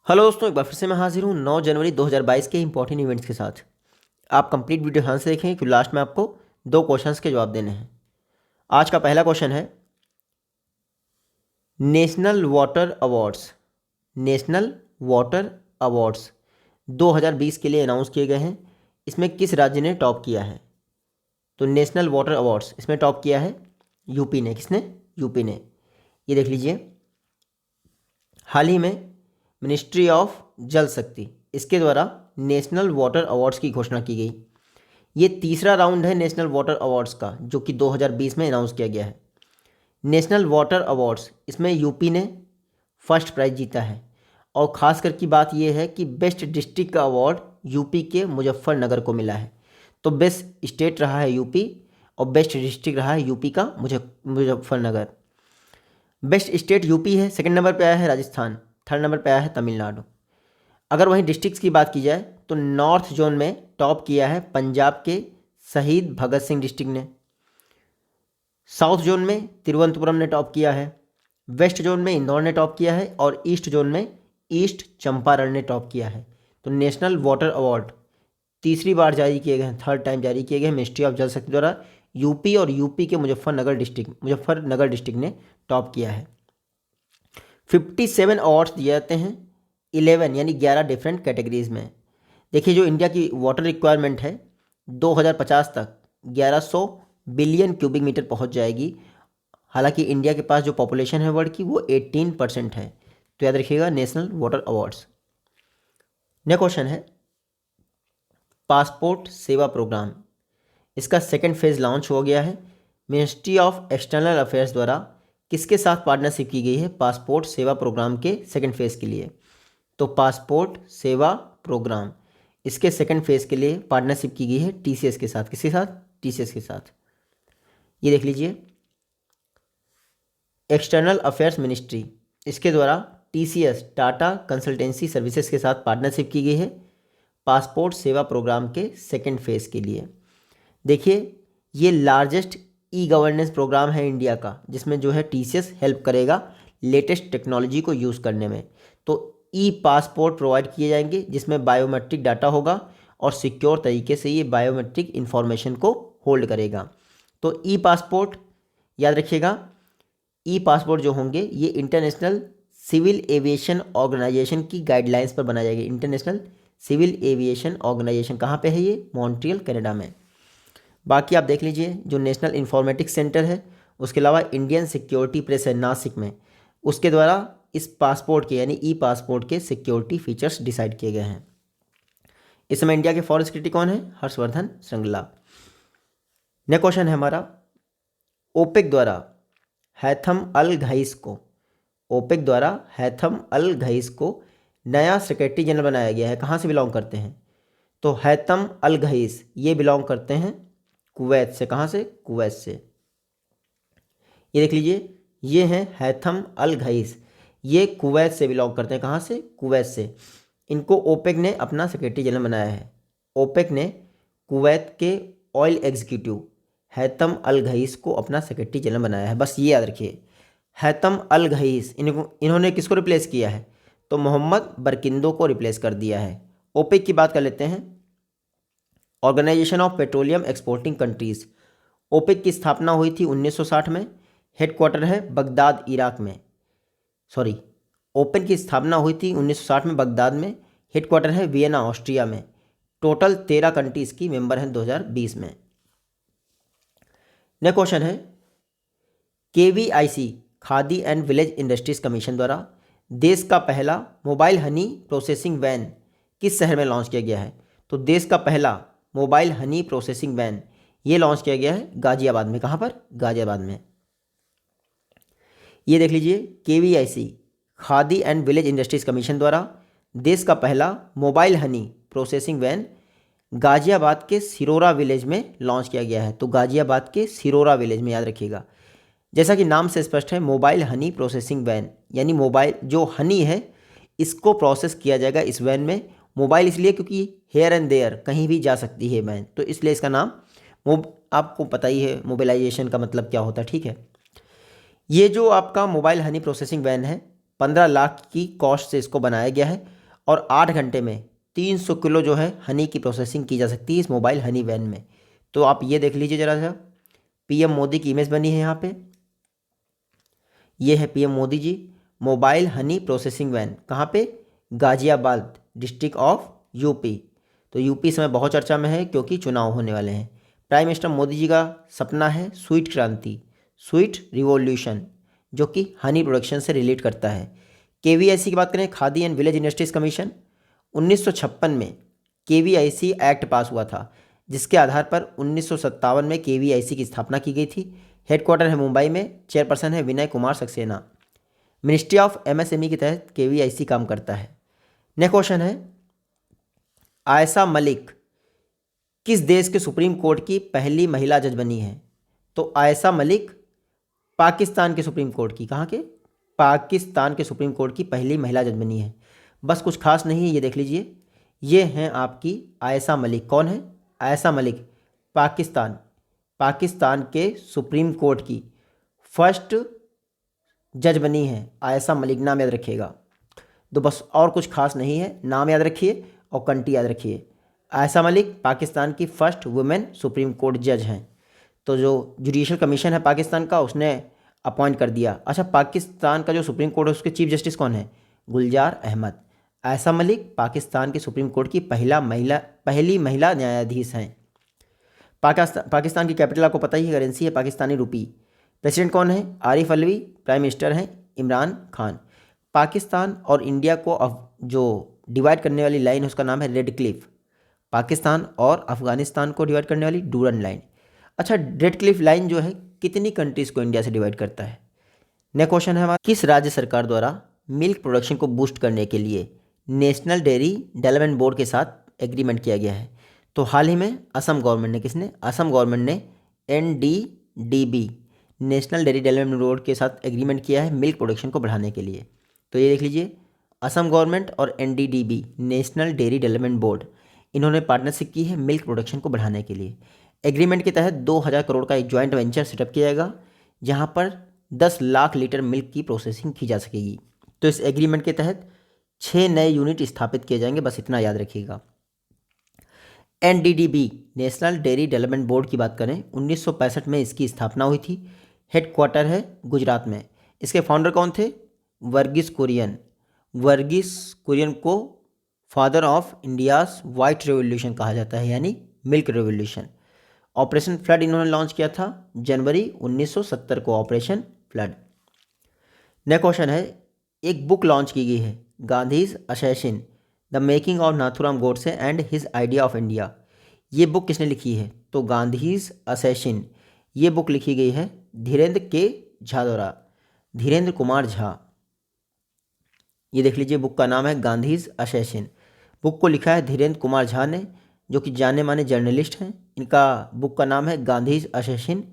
Hello दोस्तों, एक बार फिर से मैं हाजिर हूँ 9 जनवरी 2022 के इंपॉर्टेंट इवेंट्स के साथ। आप कंप्लीट वीडियो ध्यान से देखें क्योंकि लास्ट में आपको 2 क्वेश्चंस के जवाब देने हैं। आज का पहला क्वेश्चन है national water awards. National water awards 2020 के लिए अनाउंस किए गए हैं। इसमें किस राज्य ने टॉप किया है? तो नेशनल वाटर अवार्ड्स इसमें टॉप किया है यूपी ने। किसने? यूपी ने। ये देख लीजिए, हाल ही में मिनिस्ट्री ऑफ जल शक्ति इसके द्वारा नेशनल वाटर अवार्ड्स की घोषणा की गई। ये तीसरा राउंड है नेशनल वाटर अवार्ड्स का, जो कि 2020 में अनाउंस किया गया है। नेशनल वाटर अवार्ड्स इसमें यूपी ने फर्स्ट प्राइज जीता है। और ख़ास कर की बात यह है कि बेस्ट डिस्ट्रिक्ट का अवार्ड यूपी के मुजफ्फरनगर को मिला है। तो बेस्ट स्टेट रहा है यूपी और बेस्ट डिस्ट्रिक्ट रहा है यूपी का मुजफ्फरनगर। बेस्ट स्टेट यूपी है, सेकंड नंबर पे आया है राजस्थान, थर्ड नंबर पे आया है तमिलनाडु। अगर वहीं डिस्ट्रिक्ट्स की बात की जाए तो नॉर्थ जोन में टॉप किया है पंजाब के शहीद भगत सिंह डिस्ट्रिक्ट ने। साउथ जोन में तिरुवनंतपुरम ने टॉप किया है। वेस्ट जोन में इंदौर ने टॉप किया है और ईस्ट जोन में ईस्ट चंपारण ने टॉप किया है। तो नेशनल वाटर अवार्ड तीसरी बार जारी किए गए हैं, थर्ड टाइम जारी किए गए हैं मिनिस्ट्री ऑफ जल शक्ति द्वारा। यूपी और यूपी के मुजफ्फरनगर डिस्ट्रिक्ट ने टॉप किया है। 57 अवार्ड्स दिए जाते हैं 11 यानी 11 डिफरेंट कैटेगरीज में। देखिए, जो इंडिया की वाटर रिक्वायरमेंट है 2050 तक 1100 बिलियन क्यूबिक मीटर पहुंच जाएगी। हालांकि इंडिया के पास जो पॉपुलेशन है वर्ल्ड की वो 18% है। तो याद रखिएगा national water awards. Next question है पासपोर्ट सेवा प्रोग्राम। इसका सेकंड फेज लॉन्च हो गया है। मिनिस्ट्री ऑफ एक्सटर्नल अफेयर्स द्वारा किसके साथ पार्टनरशिप की गई है पासपोर्ट सेवा प्रोग्राम के सेकंड फेज के लिए? तो पासपोर्ट सेवा प्रोग्राम इसके सेकंड फेज के लिए पार्टनरशिप की गई है टीसीएस के साथ। किसके साथ? टीसीएस के साथ। ये देख लीजिए, एक्सटर्नल अफेयर्स मिनिस्ट्री इसके द्वारा टीसीएस टाटा कंसल्टेंसी सर्विसेज के साथ पार्टनरशिप की गई है पासपोर्ट सेवा प्रोग्राम के सेकंड फेज के लिए। देखिए, ये लार्जेस्ट ई गवर्नेंस प्रोग्राम है इंडिया का, जिसमें जो है टीसीएस हेल्प करेगा लेटेस्ट टेक्नोलॉजी को यूज़ करने में। तो ई पासपोर्ट प्रोवाइड किए जाएंगे जिसमें बायोमेट्रिक डाटा होगा और सिक्योर तरीके से ये बायोमेट्रिक इन्फॉर्मेशन को होल्ड करेगा। तो ई पासपोर्ट याद रखिएगा, ई पासपोर्ट जो होंगे ये इंटरनेशनल सिविल एविएशन ऑर्गेनाइजेशन की गाइडलाइंस पर बनाए जाएंगे। इंटरनेशनल सिविल एविएशन ऑर्गेनाइजेशन कहाँ पे है? ये मॉन्ट्रियल कनाडा में। बाकी आप देख लीजिए, जो नेशनल इंफॉर्मेटिक्स सेंटर है उसके अलावा इंडियन सिक्योरिटी प्रेस है नासिक में, उसके द्वारा इस पासपोर्ट के यानी ई पासपोर्ट के सिक्योरिटी फीचर्स डिसाइड किए गए हैं। इस समय इंडिया के फॉरेन सेक्रेटरी कौन है? हर्षवर्धन श्रृंगला। नेक्स्ट क्वेश्चन है हमारा, ओपेक द्वारा हैथम अल घाइस को नया सेक्रेटरी जनरल बनाया गया है। कहाँ से बिलोंग करते हैं? तो हैथम अल घाइस ये बिलोंग करते हैं कुवैत से। कहाँ से? कुवैत से। ये देख लीजिए, ये हैं हैथम अल घाइस, ये कुवैत से बिलोंग करते हैं। कहाँ से? कुवैत से। इनको ओपेक ने अपना सेक्रेटरी जनरल बनाया है। ओपेक ने कुवैत के ऑयल एग्जीक्यूटिव हैथम अल घाइस को अपना सेक्रेटरी जनरल बनाया है। बस ये याद रखिए, हैथम अल घाइस इन्होंने किसको रिप्लेस किया है? तो मोहम्मद बरकिंदो को रिप्लेस कर दिया है। ओपेक की बात कर लेते हैं, organization of petroleum exporting countries. OPEC की स्थापना हुई थी 1960 में। हेडक्वार्टर है बगदाद इराक में। सॉरी, ओपेक की स्थापना हुई थी 1960 में बगदाद में। हेडक्वार्टर है वियना ऑस्ट्रिया में। टोटल 13 कंट्रीज़ की मेंबर हैं 2020 में। नेक्स्ट क्वेश्चन है, KVIC Khadi and village industries commission द्वारा देश का पहला मोबाइल हनी प्रोसेसिंग वैन किस शहर में लॉन्च किया गया है? तो देश का पहला मोबाइल हनी प्रोसेसिंग वैन ये लॉन्च किया गया है गाजियाबाद में। कहाँ पर? गाजियाबाद में। ये देख लीजिए, KVIC Khadi and village industries commission द्वारा देश का पहला mobile honey processing van Ghaziabad के सिरोरा विलेज में लॉन्च किया गया है। तो गाजियाबाद के सिरोरा विलेज में, याद रखिएगा। जैसा कि नाम से स्पष्ट है, मोबाइल हनी प्रोसेसिंग वैन यानी मोबाइल जो हनी है इसको प्रोसेस किया जाएगा इस वैन में। मोबाइल इसलिए क्योंकि हेयर एंड देयर कहीं भी जा सकती है वैन, तो इसलिए इसका नाम आपको पता ही है मोबाइलाइजेशन का मतलब क्या होता है, ठीक है। ये जो आपका मोबाइल हनी प्रोसेसिंग वैन है 15 लाख की कॉस्ट से इसको बनाया गया है और 8 घंटे में 300 किलो जो है हनी की प्रोसेसिंग की जा सकती है इस मोबाइल हनी वैन में। तो आप ये देख लीजिए ज़रा सा, पीएम मोदी की इमेज बनी है यहाँ पे, ये है PM Modi ji, mobile honey processing van, कहाँ पे? Ghaziabad district of UP. तो यूपी इस समय बहुत चर्चा में है क्योंकि चुनाव होने वाले हैं। प्राइम मिनिस्टर मोदी जी का सपना है स्वीट क्रांति, स्वीट रिवॉल्यूशन, जो कि हनी प्रोडक्शन से रिलेट करता है। केवीआईसी की बात करें, khadi and village industries commission, 1956 में केवीआईसी एक्ट पास हुआ था, जिसके आधार पर 1957 में केवीआईसी की स्थापना की गई थी। हेडक्वार्टर है मुंबई में, चेयरपर्सन है Vinay Kumar Saxena. Ministry of MSME के तहत केवीआईसी काम करता है। नेक्स्ट क्वेश्चन है, आयशा मलिक किस देश के सुप्रीम कोर्ट की पहली महिला जज बनी है? तो आयशा मलिक पाकिस्तान के सुप्रीम कोर्ट की, कहाँ के? पाकिस्तान के सुप्रीम कोर्ट की पहली महिला जज बनी है। बस कुछ खास नहीं है, ये देख लीजिए, ये हैं आपकी आयशा मलिक। कौन है? आयशा मलिक पाकिस्तान के सुप्रीम कोर्ट की फर्स्ट जज बनी है आयशा मलिक, नाम याद रखिएगा। तो बस और कुछ खास नहीं है, नाम याद रखिए और कंट्री याद रखिए। आयशा मलिक पाकिस्तान की फर्स्ट वुमेन सुप्रीम कोर्ट जज हैं। तो जो जुडिशल कमीशन है पाकिस्तान का, उसने अपॉइंट कर दिया। अच्छा, पाकिस्तान का जो सुप्रीम कोर्ट है उसके चीफ जस्टिस कौन है? गुलजार अहमद। आयशा मलिक पाकिस्तान के सुप्रीम कोर्ट की पहली महिला न्यायाधीश हैं। पाकिस्तान की कैपिटल आपको पता ही है, करेंसी है पाकिस्तानी रुपी। प्रेसिडेंट कौन है? आरिफ अलवी। प्राइम मिनिस्टर हैं इमरान खान। पाकिस्तान और इंडिया को जो डिवाइड करने वाली लाइन है उसका नाम है रेड क्लिफ। पाकिस्तान और अफगानिस्तान को डिवाइड करने वाली डूरन लाइन। अच्छा, रेड क्लिफ लाइन जो है कितनी कंट्रीज़ को इंडिया से डिवाइड करता है? नेक्स्ट क्वेश्चन है हमारा, किस राज्य सरकार द्वारा मिल्क प्रोडक्शन को बूस्ट करने के लिए नेशनल डेयरी डेवलपमेंट बोर्ड के साथ एग्रीमेंट किया गया है? तो हाल ही में असम गवर्नमेंट ने, किसने? असम गवर्नमेंट ने NDDB national dairy development board के साथ एग्रीमेंट किया है मिल्क प्रोडक्शन को बढ़ाने के लिए। तो ये देख लीजिए, असम गवर्नमेंट और NDDB national dairy development board, इन्होंने पार्टनरशिप की है मिल्क प्रोडक्शन को बढ़ाने के लिए। एग्रीमेंट के तहत 2000 करोड़ का एक जॉइंट वेंचर सेटअप किया जाएगा, जहां पर 10 लाख लीटर मिल्क की प्रोसेसिंग की जा सकेगी। तो इस एग्रीमेंट के तहत 6 नए यूनिट स्थापित किए जाएंगे, बस इतना याद रखिएगा। NDDB national dairy development board की बात करें, 1965 में इसकी स्थापना हुई थी। हेडक्वार्टर है गुजरात में। इसके फाउंडर कौन थे? वर्गीस कुरियन। वर्गीस कुरियन को father of India's white revolution कहा जाता है, यानी मिल्क रेवोल्यूशन। ऑपरेशन फ्लड इन्होंने लॉन्च किया था जनवरी 1970 को, ऑपरेशन फ्लड। नेक्स्ट क्वेश्चन है, एक बुक लॉन्च की गई है, Gandhi's assassin the making of Nathuram Godse and his idea of India. ये बुक किसने लिखी है? तो गांधीज असैसिन, ये बुक लिखी गई है धीरेन्द्र के झा द्वारा, धीरेन्द्र कुमार झा। ये देख लीजिए, बुक का नाम है गांधीज असैसिन। बुक को लिखा है धीरेन्द्र कुमार झा ने, जो कि जाने माने जर्नलिस्ट हैं। इनका बुक का नाम है Gandhi's assassin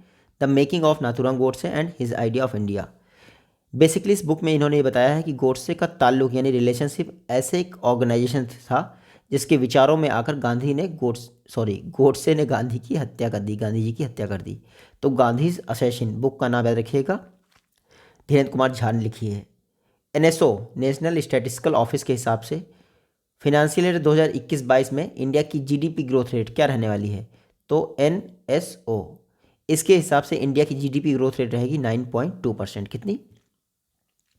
the making of Nathuram Godse and his idea of India. Basically इस बुक में इन्होंने ये बताया है कि गोडसे का ताल्लुक यानी रिलेशनशिप ऐसे एक ऑर्गेनाइजेशन था जिसके विचारों में आकर गोडसे ने गांधी की हत्या कर दी, गांधी जी की हत्या कर दी। तो गांधीज असैसिन बुक का नाम याद रखिएगा, धीरेन्द्र कुमार झा ने लिखी है। NSO नेशनल स्टैटिस्टिकल ऑफिस के हिसाब से फिनेंशियल ईयर 2021-22 में इंडिया की GDP ग्रोथ रेट क्या रहने वाली है? तो NSO, इसके हिसाब से इंडिया की GDP ग्रोथ रेट रहेगी 9.2%। कितनी?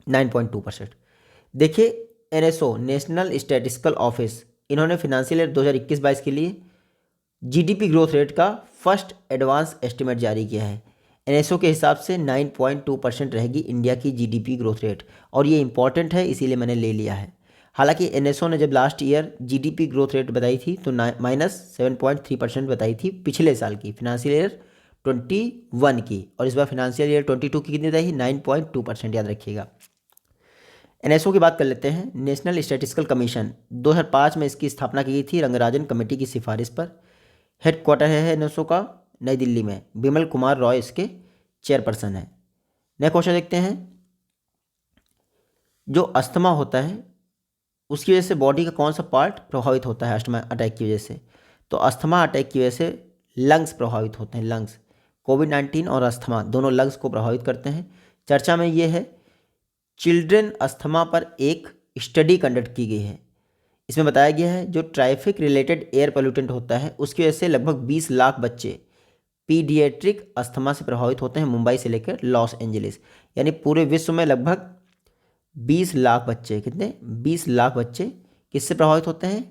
9.2%। देखिए, NSO नेशनल स्टैटिस्टिकल ऑफिस, इन्होंने फिनेंशियल ईयर 2021-22 के लिए GDP ग्रोथ रेट का फर्स्ट एडवांस एस्टिमेट जारी किया है। NSO के हिसाब से 9.2% रहेगी इंडिया की GDP ग्रोथ रेट, और ये इंपॉर्टेंट है इसीलिए मैंने ले लिया है। हालांकि NSO ने जब last year GDP growth rate बताई थी तो -7.3% बताई थी पिछले साल की, फिनेंशियल ईयर 21 की, और इस बार फिनेंशियल ईयर 22 की कितनी रही? 9.2%, याद रखिएगा। NSO की बात कर लेते हैं। नेशनल स्टैटिस्टिकल कमीशन 2005 में इसकी स्थापना की गई थी रंगराजन कमेटी की सिफारिश पर। हेडक्वार्टर है NSO का नई दिल्ली में, बिमल कुमार रॉय इसके चेयरपर्सन है। नेक्स्ट क्वेश्चन देखते हैं, जो अस्थमा होता है उसकी वजह से बॉडी का कौन सा पार्ट प्रभावित होता है अस्थमा अटैक की वजह से? तो अस्थमा अटैक की वजह से लंग्स प्रभावित होते हैं, लंग्स। कोविड-19 और अस्थमा दोनों लंग्स को प्रभावित करते हैं। चर्चा में ये है चिल्ड्रन अस्थमा पर एक स्टडी कंडक्ट की गई है। इसमें बताया गया है जो ट्रैफिक रिलेटेड एयर पोल्यूटेंट होता है उसकी वजह से लगभग 20 लाख बच्चे पीडियाट्रिक अस्थमा से प्रभावित होते हैं, मुंबई से लेकर लॉस एंजलिस। यानी पूरे विश्व में लगभग 20 लाख बच्चे, कितने, 20 लाख बच्चे किससे प्रभावित होते हैं,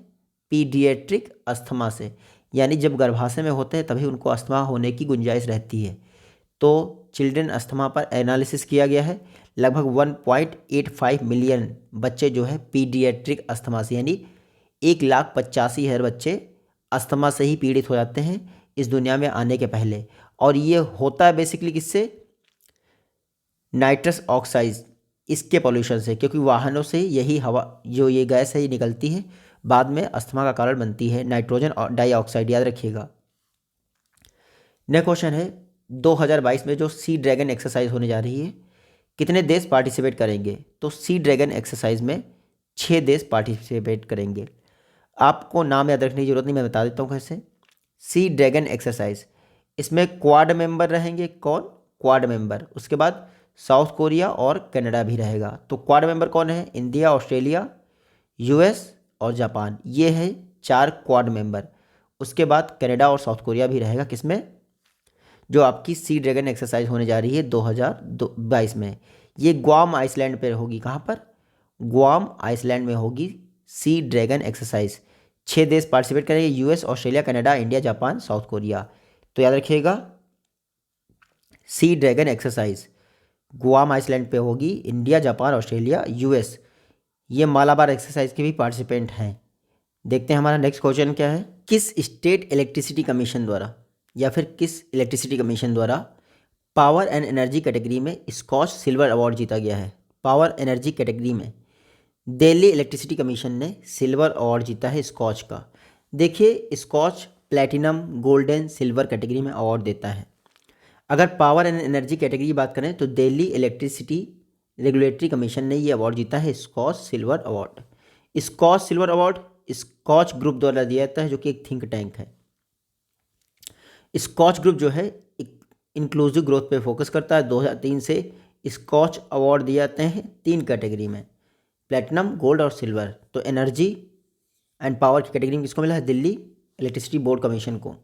पीडियाट्रिक अस्थमा से। यानी जब गर्भाशय में होते हैं तभी उनको अस्थमा होने की गुंजाइश रहती है। तो चिल्ड्रन अस्थमा पर एनालिसिस किया गया है। लगभग 1.85 मिलियन बच्चे जो है पीडियाट्रिक अस्थमा से, यानी 1,85,000 बच्चे अस्थमा से ही पीड़ित हो जाते हैं इस दुनिया में आने के पहले। और ये होता है बेसिकली किससे, नाइट्रस ऑक्साइड, इसके पॉल्यूशन से, क्योंकि वाहनों से यही हवा जो ये गैस है ये निकलती है, बाद में अस्थमा का कारण बनती है, नाइट्रोजन डाइऑक्साइड, याद रखिएगा। नेक्स्ट क्वेश्चन है 2022 में जो सी ड्रैगन एक्सरसाइज होने जा रही है, कितने देश पार्टिसिपेट करेंगे। तो सी ड्रैगन एक्सरसाइज में 6 देश पार्टिसिपेट करेंगे। आपको नाम याद रखने की जरूरत नहीं, मैं बता देता हूँ कैसे। सी ड्रैगन एक्सरसाइज, इसमें क्वाड मेंबर रहेंगे, कौन, क्वाड मेंबर। उसके बाद साउथ कोरिया और कनाडा भी रहेगा। तो क्वाड मेंबर कौन है, इंडिया, ऑस्ट्रेलिया, यूएस और जापान, ये है 4 क्वाड मेंबर। उसके बाद कनाडा और साउथ कोरिया भी रहेगा, किसमें, जो आपकी सी ड्रैगन एक्सरसाइज होने जा रही है 2022 में। ये ग्वाम आइसलैंड पर होगी, कहाँ पर, ग्वाम आइसलैंड में होगी सी ड्रैगन एक्सरसाइज। 6 देश पार्टिसिपेट करेंगे, US, Australia, Canada, India, Japan, south Korea. तो याद रखिएगा sea dragon exercise Guam Iceland पे होगी, इंडिया, जापान, ऑस्ट्रेलिया, यूएस, ये मालाबार एक्सरसाइज के भी पार्टिसिपेंट हैं। देखते हैं हमारा नेक्स्ट क्वेश्चन क्या है। किस स्टेट इलेक्ट्रिसिटी कमीशन द्वारा या फिर किस इलेक्ट्रिसिटी कमीशन द्वारा पावर एंड एनर्जी कैटेगरी में स्कॉच सिल्वर अवार्ड जीता गया है। पावर एनर्जी कैटेगरी में दिल्ली इलेक्ट्रिसिटी कमीशन ने सिल्वर अवार्ड जीता है स्कॉच का। देखिए Skoch platinum, golden, silver category में अवार्ड देता है। अगर पावर एंड एनर्जी कैटेगरी की बात करें तो दिल्ली इलेक्ट्रिसिटी रेगुलेटरी कमीशन ने ये अवार्ड जीता है Skoch silver award. Skoch silver award Skoch group द्वारा दिया जाता है, जो कि एक थिंक टैंक है। स्कॉच ग्रुप जो है इंक्लूसिव ग्रोथ पे फोकस करता है। 2003 से स्कॉच अवार्ड दिए जाते हैं 3 कैटेगरी में, प्लैटिनम, गोल्ड और सिल्वर। तो एनर्जी एंड पावर की कैटेगरी में किसको मिला है, दिल्ली इलेक्ट्रिसिटी बोर्ड कमीशन को।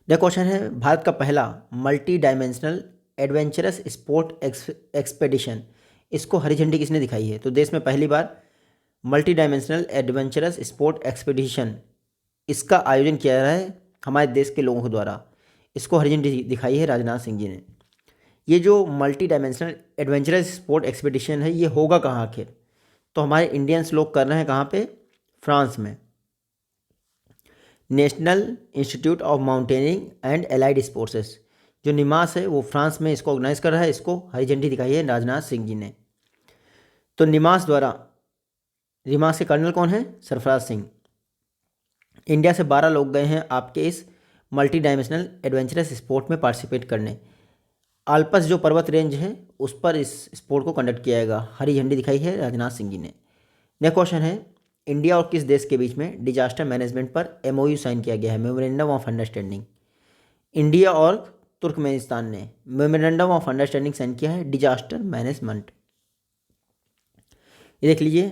नेक्स्ट क्वेश्चन है भारत का पहला multi dimensional adventurous sport expedition, इसको हरी झंडी किसने दिखाई है। तो देश में पहली बार multi dimensional adventurous sport expedition, इसका आयोजन किया जा रहा है हमारे देश के लोगों के द्वारा। इसको हरी झंडी दिखाई है राजनाथ सिंह जी ने। ये जो multi dimensional adventurous sport expedition है ये होगा कहाँ आखिर, तो हमारे इंडियंस लोग कर रहे हैं कहाँ पे, फ्रांस में। National institute of mountaineering and allied sports, जो निमास है वो फ्रांस में इसको ऑर्गेनाइज कर रहा है। इसको हरी झंडी दिखाई है राजनाथ सिंह जी ने। तो निमास के कर्नल कौन है, सरफराज सिंह। इंडिया से 12 लोग गए हैं आपके इस मल्टी डायमेंशनल एडवेंचरस स्पोर्ट में पार्टिसिपेट करने। आल्पस जो पर्वत रेंज है उस पर इस स्पोर्ट को कंडक्ट किया जाएगा, हरी झंडी दिखाई है राजनाथ सिंह जी ने। नेक्स्ट क्वेश्चन है इंडिया और किस देश के बीच में डिजास्टर मैनेजमेंट पर एमओयू साइन किया गया है, मेमोरेंडम ऑफ अंडरस्टैंडिंग। इंडिया और तुर्कमेनिस्तान ने मेमोरेंडम ऑफ अंडरस्टैंडिंग साइन किया है डिजास्टर मैनेजमेंट। ये देख लीजिए,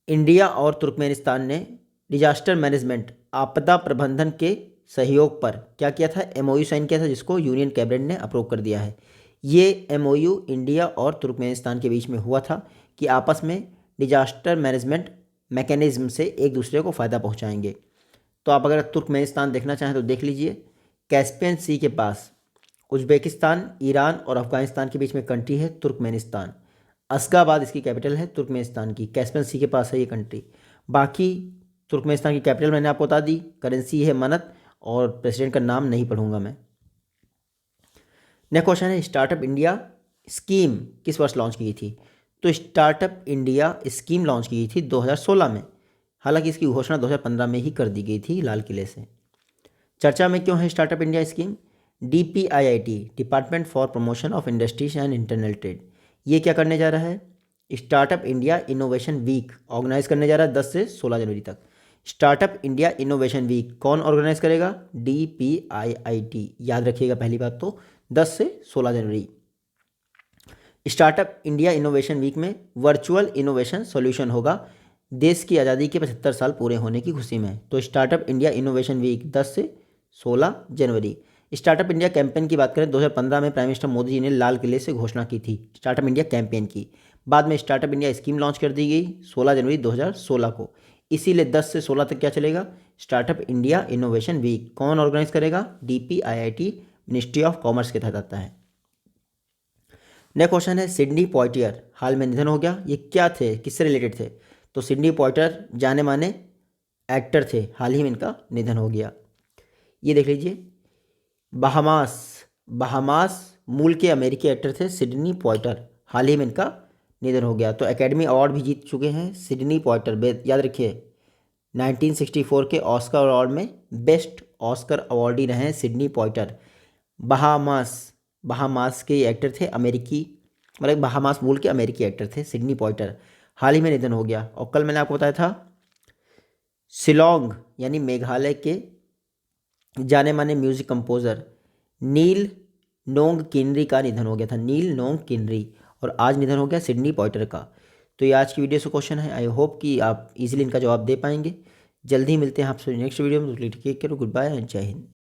इंडिया और तुर्कमेनिस्तान ने डिजास्टर मैनेजमेंट, आपदा प्रबंधन के सहयोग पर क्या किया था, एमओयू साइन किया था, जिसको यूनियन कैबिनेट ने अप्रूव कर दिया है। ये एमओयू इंडिया और तुर्कमेनिस्तान के बीच में हुआ था कि आपस में डिजास्टर मैनेजमेंट मैकेनिज्म से एक दूसरे को फ़ायदा पहुंचाएंगे। तो आप अगर तुर्कमेनिस्तान देखना चाहें तो देख लीजिए, कैस्पियन सी के पास उज्बेकिस्तान, ईरान और अफगानिस्तान के बीच में कंट्री है तुर्कमेनिस्तान। अशगाबाद इसकी कैपिटल है तुर्कमेनिस्तान की, कैस्पियन सी के पास है ये कंट्री। बाकी तुर्कमेनिस्तान की कैपिटल मैंने आपको बता दी, करेंसी है मनत, और प्रेसिडेंट का नाम नहीं पढ़ूंगा मैं। नेक्स्ट क्वेश्चन है स्टार्टअप इंडिया स्कीम किस वर्ष लॉन्च की थी। तो स्टार्टअप इंडिया स्कीम लॉन्च की थी 2016 में, हालांकि इसकी घोषणा 2015 में ही कर दी गई थी लाल किले से। चर्चा में क्यों है startup India scheme. DPIIT, department for promotion of industries and internal trade, ये क्या करने जा रहा है, startup India innovation week organize करने जा रहा है 10 से 16 जनवरी तक। स्टार्टअप इंडिया इनोवेशन वीक कौन ऑर्गेनाइज करेगा, DPIIT, याद रखिएगा पहली बात तो 10 से 16 जनवरी। स्टार्टअप इंडिया इनोवेशन वीक में वर्चुअल इनोवेशन सॉल्यूशन होगा देश की आज़ादी के 75 साल पूरे होने की खुशी में। तो स्टार्टअप इंडिया इनोवेशन वीक 10 से 16 जनवरी। स्टार्टअप इंडिया कैंपेन की बात करें 2015 में प्राइम मिनिस्टर मोदी जी ने लाल किले से घोषणा की थी स्टार्टअप इंडिया कैंपेन की। बाद में स्टार्टअप इंडिया स्कीम लॉन्च कर दी गई 16 जनवरी 2016 को। इसीलिए 10 से 16 तक क्या चलेगा, स्टार्टअप इंडिया इनोवेशन वीक। कौन ऑर्गेनाइज करेगा, DPIIT मिनिस्ट्री ऑफ कॉमर्स के तहत आता है। नेक्स्ट क्वेश्चन है सिडनी पॉइटियर हाल में निधन हो गया। ये क्या थे, किससे रिलेटेड थे, तो सिडनी पॉइटियर जाने माने एक्टर थे, हाल ही में इनका निधन हो गया। ये देख लीजिए, बहामास मूल के अमेरिकी एक्टर थे सिडनी पॉइटर, हाल ही में इनका निधन हो गया। तो एकेडमी अवार्ड भी जीत चुके हैं सिडनी पॉइटर, याद रखिए 1964 के ऑस्कर अवार्ड में बेस्ट ऑस्कर अवार्डी रहे हैं सिडनी पॉइटर। बहामास के एक्टर थे, अमेरिकी मतलब बहामास मूल के अमेरिकी एक्टर थे सिडनी पॉइटर, हाल ही में निधन हो गया। और कल मैंने आपको बताया था शिलोंग यानी मेघालय के जाने माने म्यूजिक कंपोजर नील नोंग किनरी का निधन हो गया था, नील नोंग किनरी, और आज निधन हो गया सिडनी पॉइटर का। तो ये आज की वीडियो से क्वेश्चन है, आई होप कि आप इजीली इनका जवाब दे पाएंगे। जल्दी ही मिलते हैं आपसे नेक्स्ट वीडियो में, take care, good bye and जय हिंद।